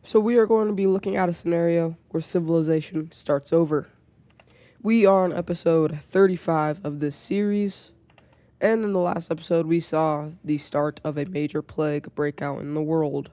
So we are going to be looking at a scenario where civilization starts over. We are on episode 35 of this series, and in the last episode we saw the start of a major plague break out in the world.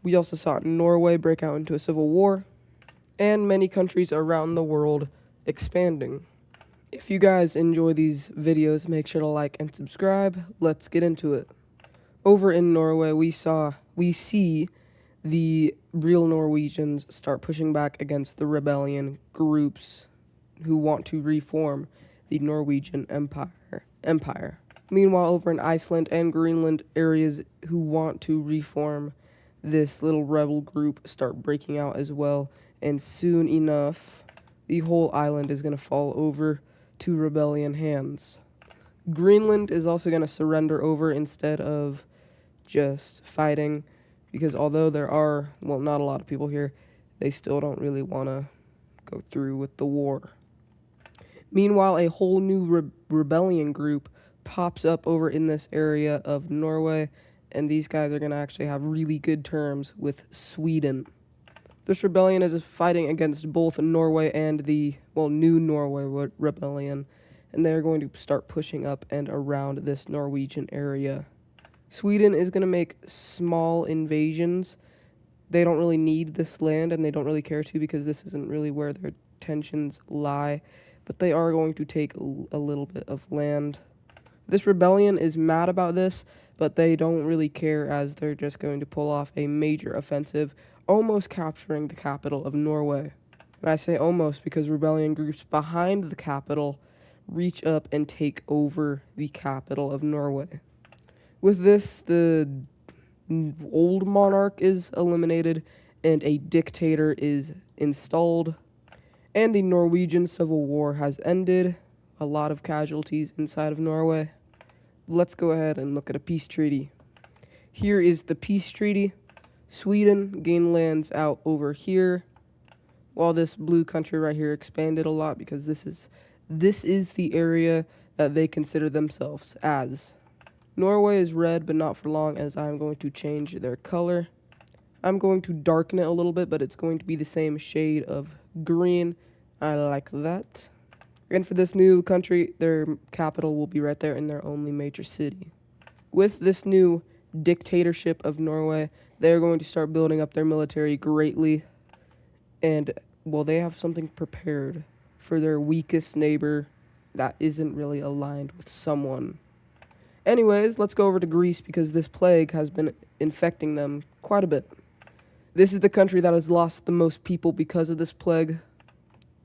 We also saw Norway break out into a civil war, and many countries around the world expanding. If you guys enjoy these videos, make sure to like and subscribe. Let's get into it. Over in Norway, we see the real Norwegians start pushing back against the rebellion groups who want to reform the Norwegian empire. Meanwhile, over in Iceland and Greenland, areas who want to reform this little rebel group start breaking out as well, and soon enough, the whole island is going to fall over to rebellion hands. Greenland is also going to surrender over instead of just fighting, because although there are, not a lot of people here, they still don't really want to go through with the war. Meanwhile, a whole new rebellion group pops up over in this area of Norway, and these guys are going to actually have really good terms with Sweden. This rebellion is fighting against both Norway and the, new Norway rebellion, and they're going to start pushing up and around this Norwegian area. Sweden is going to make small invasions. They don't really need this land, and they don't really care to, because this isn't really where their tensions lie, but they are going to take a little bit of land. This rebellion is mad about this, but they don't really care, as they're just going to pull off a major offensive, almost capturing the capital of Norway. And I say almost because rebellion groups behind the capital reach up and take over the capital of Norway. With this, the old monarch is eliminated and a dictator is installed, and the Norwegian Civil War has ended. A lot of casualties inside of Norway. Let's go ahead and look at a peace treaty. Here is the peace treaty. Sweden gained lands out over here, while this blue country right here expanded a lot, because this is the area that they consider themselves as. Norway is red, but not for long, as I'm going to change their color. I'm going to darken it a little bit, but it's going to be the same shade of green. I like that. And for this new country, their capital will be right there in their only major city. With this new dictatorship of Norway, they're going to start building up their military greatly. And, they have something prepared for their weakest neighbor that isn't really aligned with someone. Anyways, let's go over to Greece, because this plague has been infecting them quite a bit. This is the country that has lost the most people because of this plague.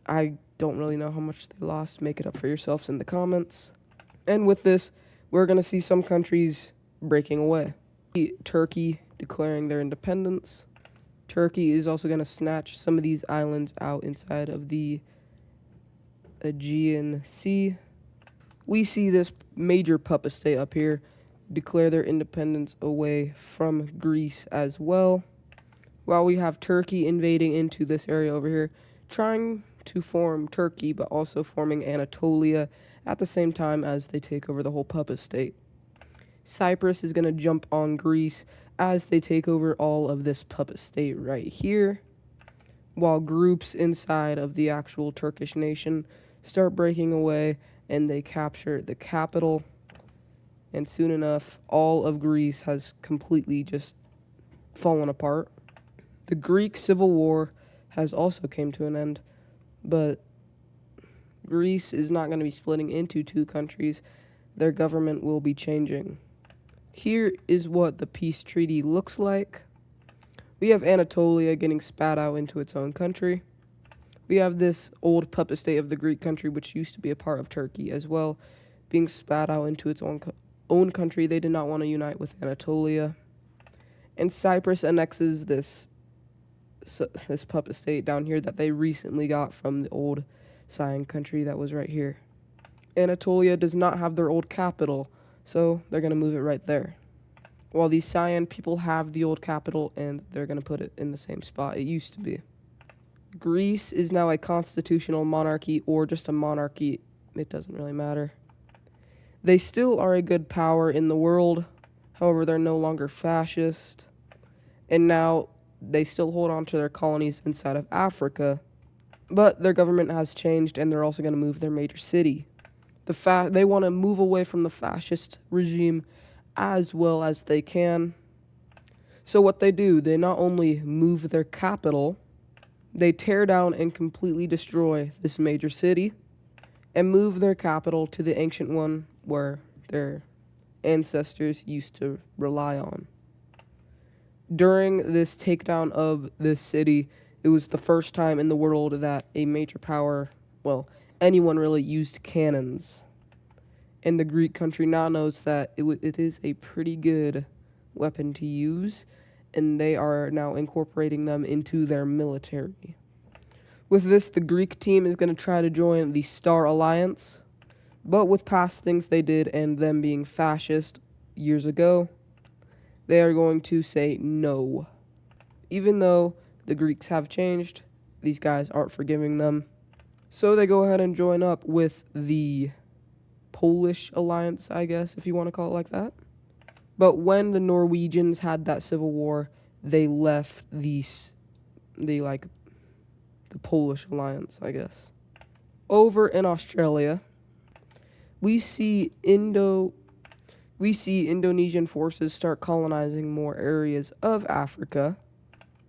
I don't really know how much they lost. Make it up for yourselves in the comments. And with this, we're going to see some countries breaking away. Turkey declaring their independence. Turkey is also going to snatch some of these islands out inside of the Aegean Sea. We see this major puppet state up here declare their independence away from Greece as well, while we have Turkey invading into this area over here, trying to form Turkey, but also forming Anatolia at the same time as they take over the whole puppet state. Cyprus is going to jump on Greece as they take over all of this puppet state right here, while groups inside of the actual Turkish nation start breaking away, and they capture the capital, and soon enough, all of Greece has completely just fallen apart. The Greek Civil War has also came to an end, but Greece is not going to be splitting into two countries. Their government will be changing. Here is what the peace treaty looks like. We have Anatolia getting spat out into its own country. We have this old puppet state of the Greek country, which used to be a part of Turkey as well, being spat out into its own country. They did not want to unite with Anatolia. And Cyprus annexes this puppet state down here that they recently got from the old Scion country that was right here. Anatolia does not have their old capital, so they're going to move it right there. While these Scion people have the old capital, and they're going to put it in the same spot it used to be. Greece is now a constitutional monarchy, or just a monarchy. It doesn't really matter. They still are a good power in the world. However, they're no longer fascist. And now they still hold on to their colonies inside of Africa, but their government has changed and they're also going to move their major city. They want to move away from the fascist regime as well as they can. So what they do, they not only move their capital, they tear down and completely destroy this major city and move their capital to the ancient one where their ancestors used to rely on. During this takedown of this city, it was the first time in the world that a major power, well, anyone really, used cannons. And the Greek country now knows that it is a pretty good weapon to use, and they are now incorporating them into their military. With this, the Greek team is going to try to join the Star Alliance, but with past things they did and them being fascist years ago, they are going to say no. Even though the Greeks have changed, these guys aren't forgiving them. So they go ahead and join up with the Polish Alliance, I guess, if you want to call it like that. But when the Norwegians had that civil war, they left the Polish Alliance, I guess. Over in Australia, we see Indonesian forces start colonizing more areas of Africa.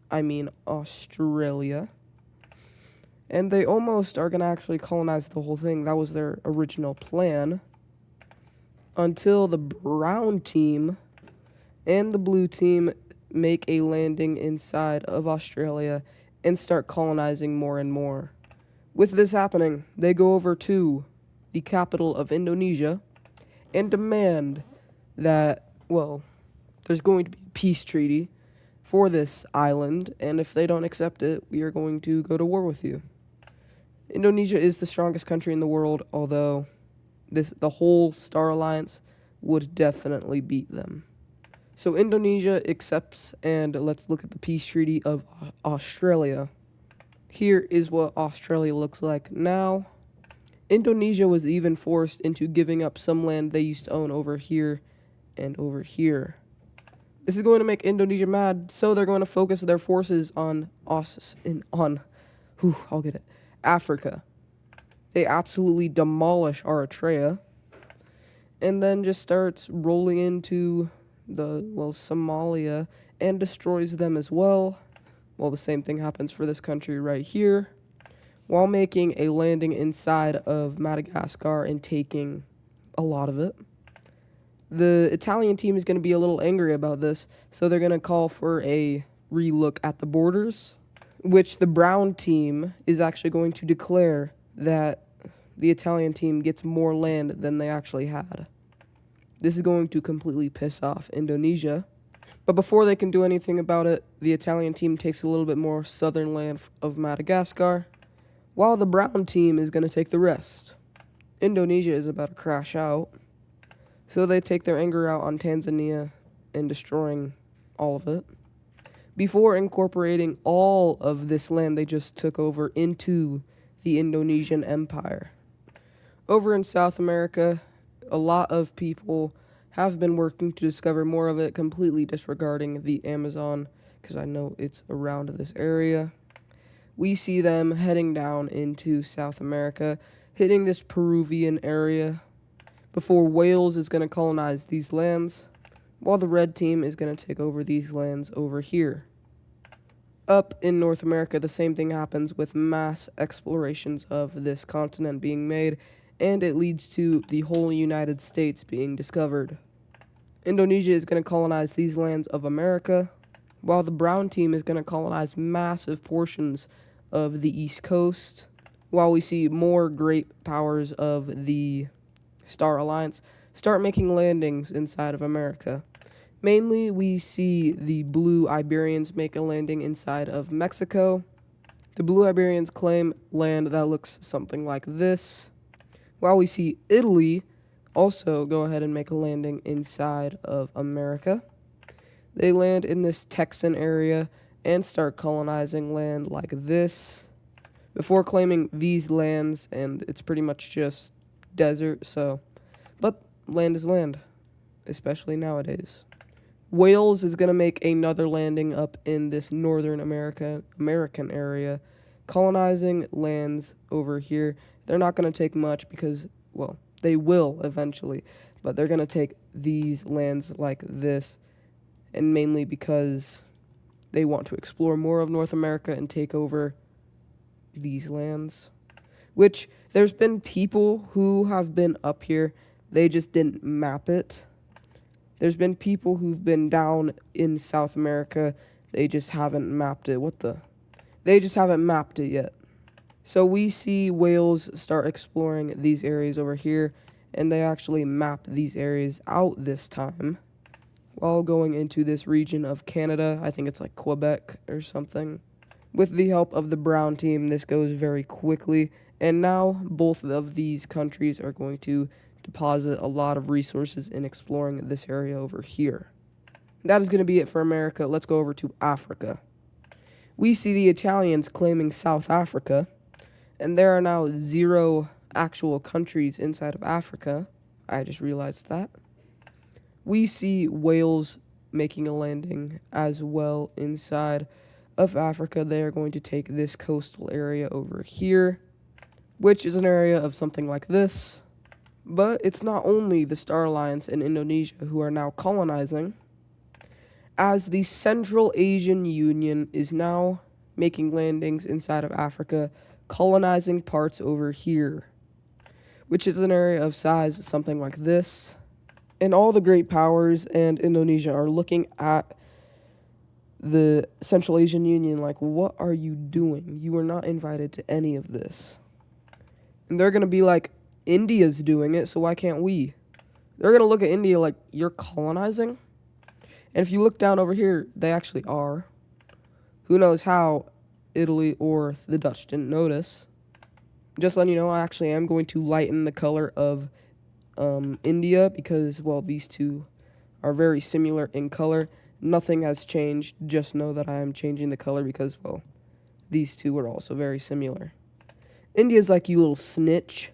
I mean Australia. And they almost are going to actually colonize the whole thing. That was their original plan. Until the brown team and the blue team make a landing inside of Australia and start colonizing more and more. With this happening, they go over to the capital of Indonesia and demand that, well, there's going to be a peace treaty for this island, and if they don't accept it, we are going to go to war with you. Indonesia is the strongest country in the world, although the whole Star Alliance would definitely beat them. So Indonesia accepts, and let's look at the peace treaty of Australia. Here is what Australia looks like now. Indonesia was even forced into giving up some land they used to own over here and over here. This is going to make Indonesia mad, so they're going to focus their forces on Africa. They absolutely demolish Eritrea, and then just starts rolling into Somalia and destroys them as well. Well, the same thing happens for this country right here, while making a landing inside of Madagascar and taking a lot of it. The Italian team is going to be a little angry about this, so they're going to call for a relook at the borders, which the brown team is actually going to declare that the Italian team gets more land than they actually had. This is going to completely piss off Indonesia. But before they can do anything about it, the Italian team takes a little bit more southern land of Madagascar, while the brown team is going to take the rest. Indonesia is about to crash out, so they take their anger out on Tanzania and destroying all of it, before incorporating all of this land they just took over into the Indonesian Empire. Over in South America, a lot of people have been working to discover more of it, completely disregarding the Amazon, because I know it's around this area. We see them heading down into South America, hitting this Peruvian area, before Wales is going to colonize these lands, while the red team is going to take over these lands over here. Up in North America, the same thing happens with mass explorations of this continent being made, and it leads to the whole United States being discovered. Indonesia is going to colonize these lands of America, while the brown team is going to colonize massive portions of the East Coast, while we see more great powers of the Star Alliance start making landings inside of America. Mainly, we see the blue Iberians make a landing inside of Mexico. The blue Iberians claim land that looks something like this, while we see Italy also go ahead and make a landing inside of America. They land in this Texan area and start colonizing land like this, before claiming these lands, and it's pretty much just desert, but land is land, especially nowadays. Wales is going to make another landing up in this Northern American area, colonizing lands over here. They're not going to take much because, well, they will eventually, but they're going to take these lands like this, and mainly because they want to explore more of North America and take over these lands, which there's been people who have been up here. They just didn't map it. There's been people who've been down in South America. They just haven't mapped it. They just haven't mapped it yet. So we see Wales start exploring these areas over here, and they actually map these areas out this time while going into this region of Canada. I think it's like Quebec or something. With the help of the brown team, this goes very quickly, and now both of these countries are going to deposit a lot of resources in exploring this area over here. That is going to be it for America. Let's go over to Africa. We see the Italians claiming South Africa, and there are now 0 actual countries inside of Africa. I just realized that. We see Wales making a landing as well inside of Africa. They are going to take this coastal area over here, which is an area of something like this. But it's not only the Star Alliance and Indonesia who are now colonizing, as the Central Asian Union is now making landings inside of Africa, colonizing parts over here, which is an area of size something like this. And all the great powers and Indonesia are looking at the Central Asian Union like, what are you doing? You were not invited to any of this. And they're going to be like, India's doing it, so why can't we? They're going to look at India like, you're colonizing? And if you look down over here, they actually are. Who knows how Italy or the Dutch didn't notice. Just letting you know, I actually am going to lighten the color of India because, well, these two are very similar in color. Nothing has changed. Just know that I am changing the color because, well, these two are also very similar. India's like, you little snitch.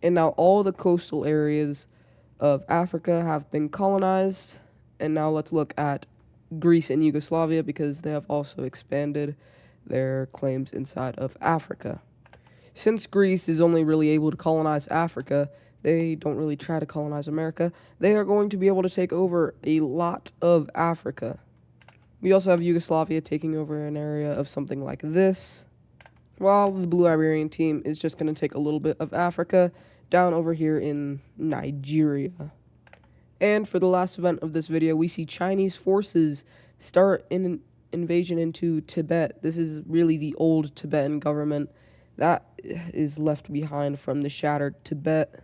And now all the coastal areas of Africa have been colonized. And now let's look at Greece and Yugoslavia because they have also expanded their claims inside of Africa. Since Greece is only really able to colonize Africa, they don't really try to colonize America. They are going to be able to take over a lot of Africa. We also have Yugoslavia taking over an area of something like this, while the Blue Iberian team is just going to take a little bit of Africa down over here in Nigeria. And for the last event of this video, we see Chinese forces start an invasion into Tibet. This is really the old Tibetan government that is left behind from the shattered Tibet.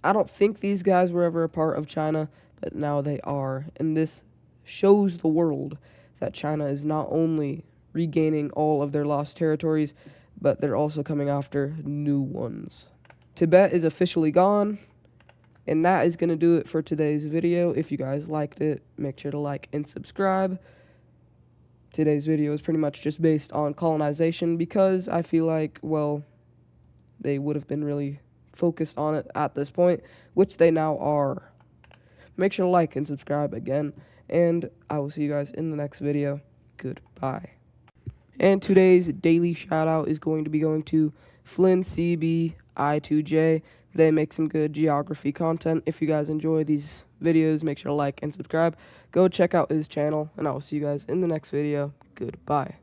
I don't think these guys were ever a part of China, but now they are. And this shows the world that China is not only regaining all of their lost territories, but they're also coming after new ones. Tibet is officially gone, and that is going to do it for today's video. If you guys liked it, make sure to like and subscribe. Today's video is pretty much just based on colonization because I feel like, well, they would have been really focused on it at this point, which they now are. Make sure to like and subscribe again, and I will see you guys in the next video. Goodbye. And today's daily shout-out is going to be going to Flynn CB I2J. They make some good geography content. If you guys enjoy these videos, make sure to like and subscribe. Go check out his channel, and I will see you guys in the next video. Goodbye.